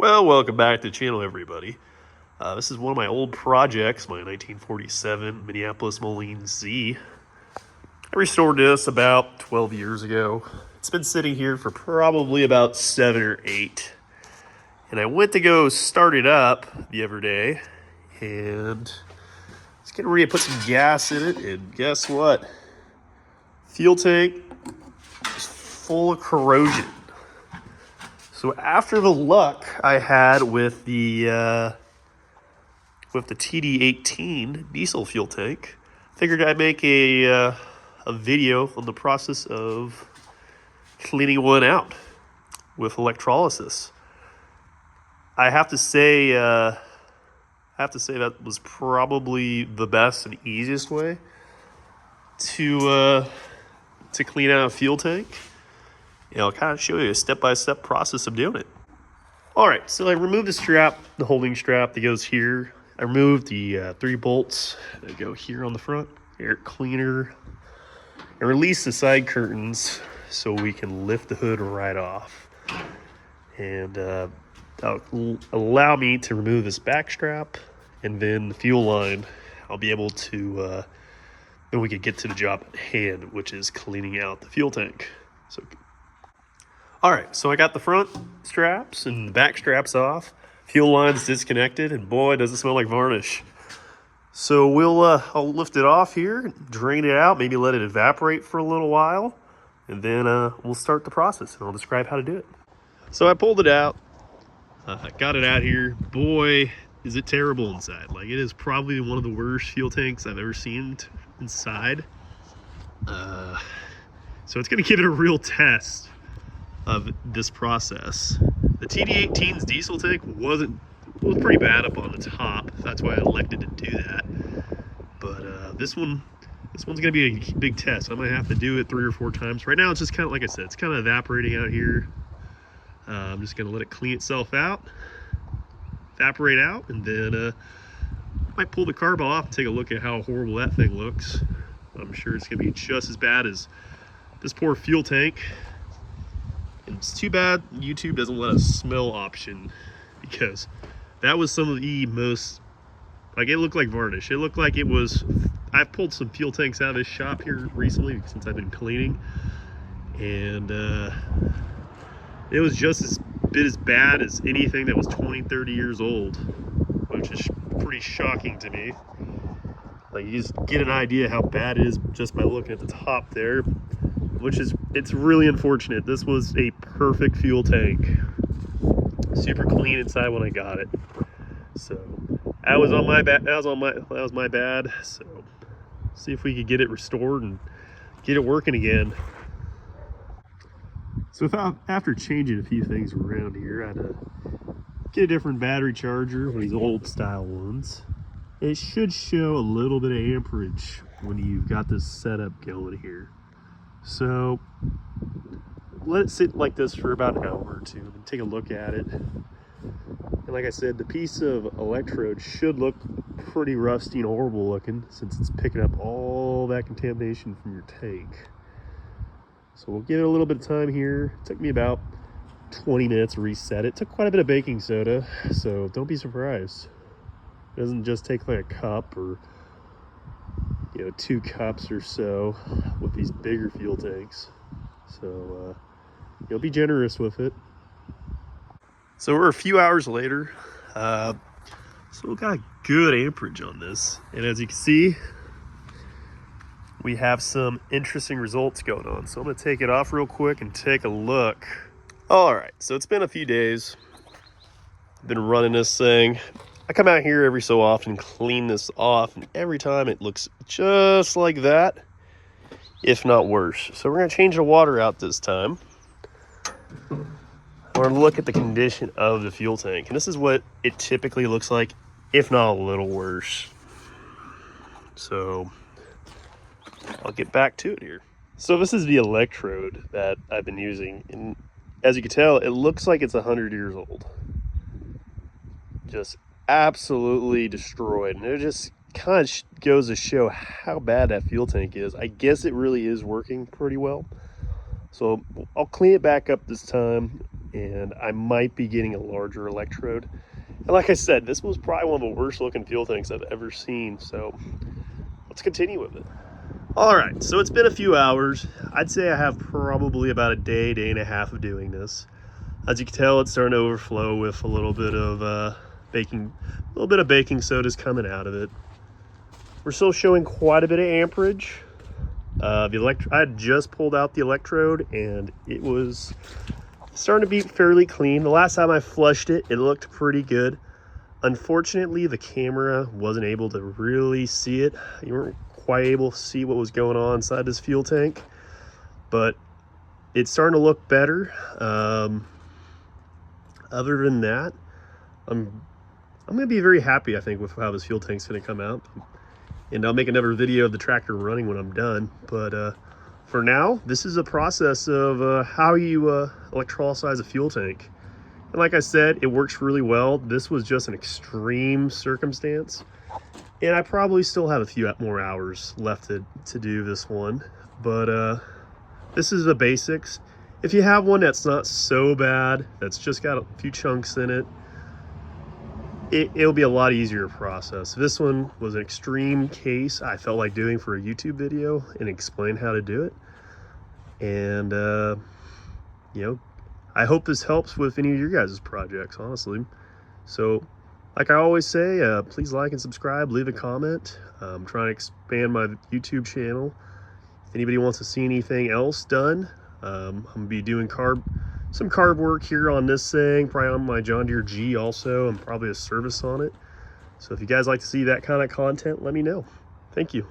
Well, welcome back to the channel, everybody. This is one of my old projects, my 1947 Minneapolis Moline Z. I restored this about 12 years ago. It's been sitting here for probably about 7 or 8. And I went to go start it up the other day, and it's getting ready to put some gas in it, and guess what? Fuel tank is full of corrosion. So after the luck I had with the TD18 diesel fuel tank, I figured I'd make a video on the process of cleaning one out with electrolysis. I have to say that was probably the best and easiest way to clean out a fuel tank. I'll kind of show you a step-by-step process of doing it. All right, so I removed the strap, the holding strap that goes here. I removed the 3 bolts that go here on the front, air cleaner, and release the side curtains so we can lift the hood right off. And that'll allow me to remove this back strap, and then the fuel line. I'll be able to, then we can get to the job at hand, which is cleaning out the fuel tank. All right, so I got the front straps and the back straps off. Fuel line's disconnected, and boy, does it smell like varnish. So I'll lift it off here, drain it out, maybe let it evaporate for a little while, and then we'll start the process, and I'll describe how to do it. So I pulled it out, got it out here. Boy, is it terrible inside. Like, it is probably one of the worst fuel tanks I've ever seen inside. So it's gonna give it a real test of this process. The TD18's diesel tank was pretty bad up on the top. That's why I elected to do that. But this one's gonna be a big test. I might have to do it 3 or 4 times. Right now it's just kind of, like I said, it's kind of evaporating out here. I'm just gonna let it clean itself out, evaporate out, and then I might pull the carb off and take a look at how horrible that thing looks. I'm sure it's gonna be just as bad as this poor fuel tank. And it's too bad YouTube doesn't let us smell option, because that was some of the most, like, it looked like varnish. It looked like it was, I've pulled some fuel tanks out of this shop here recently since I've been cleaning, and it was just as bad as anything that was 20, 30 years old, which is pretty shocking to me. Like, you just get an idea how bad it is just by looking at the top there. It's really unfortunate. This was a perfect fuel tank, super clean inside when I got it. So that was my bad. So see if we could get it restored and get it working again. So after changing a few things around here, I had to get a different battery charger, one of these old style ones. It should show a little bit of amperage when you've got this setup going here. So let it sit like this for about an hour or 2 and take a look at it. And like I said, the piece of electrode should look pretty rusty and horrible looking, since it's picking up all that contamination from your tank. So we'll give it a little bit of time here. It took me about 20 minutes to reset it. It took quite a bit of baking soda, so don't be surprised. It doesn't just take like a cup or 2 cups or so with these bigger fuel tanks. So you'll be generous with it. So we're a few hours later. So we got a good amperage on this, and as you can see, we have some interesting results going on. So I'm gonna take it off real quick and take a look. All right, so it's been a few days. I've been running this thing. I come out here every so often, clean this off, and every time it looks just like that, if not worse. So we're gonna change the water out this time. We're gonna look at the condition of the fuel tank, and this is what it typically looks like, if not a little worse. So I'll get back to it here. So this is the electrode that I've been using, and as you can tell, it looks like it's 100 years old. Just absolutely destroyed, and it just kind of goes to show how bad that fuel tank is. I guess it really is working pretty well. So I'll clean it back up this time, and I might be getting a larger electrode. And like I said, this was probably one of the worst looking fuel tanks I've ever seen, so let's continue with it. All right, so it's been a few hours. I'd say I have probably about a day, day and a half of doing this. As you can tell, it's starting to overflow with a little bit of baking soda's coming out of it. We're still showing quite a bit of amperage. I had just pulled out the electrode and it was starting to be fairly clean. The last time I flushed it, it looked pretty good. Unfortunately, the camera wasn't able to really see it. You weren't quite able to see what was going on inside this fuel tank, but it's starting to look better. Other than that, I'm gonna be very happy, I think, with how this fuel tank's gonna come out. And I'll make another video of the tractor running when I'm done. But for now, this is a process of how you electrolyze a fuel tank. And like I said, it works really well. This was just an extreme circumstance. And I probably still have a few more hours left to do this one. But this is the basics. If you have one that's not so bad, that's just got a few chunks in it, it'll be a lot easier to process. This one was an extreme case I felt like doing for a YouTube video and explain how to do it. And, you know, I hope this helps with any of your guys' projects, honestly. So, like I always say, please like and subscribe, leave a comment. I'm trying to expand my YouTube channel. If anybody wants to see anything else done, I'm going to be doing some carb work here on this thing, probably on my John Deere G also, and probably a service on it. So if you guys like to see that kind of content, let me know. Thank you.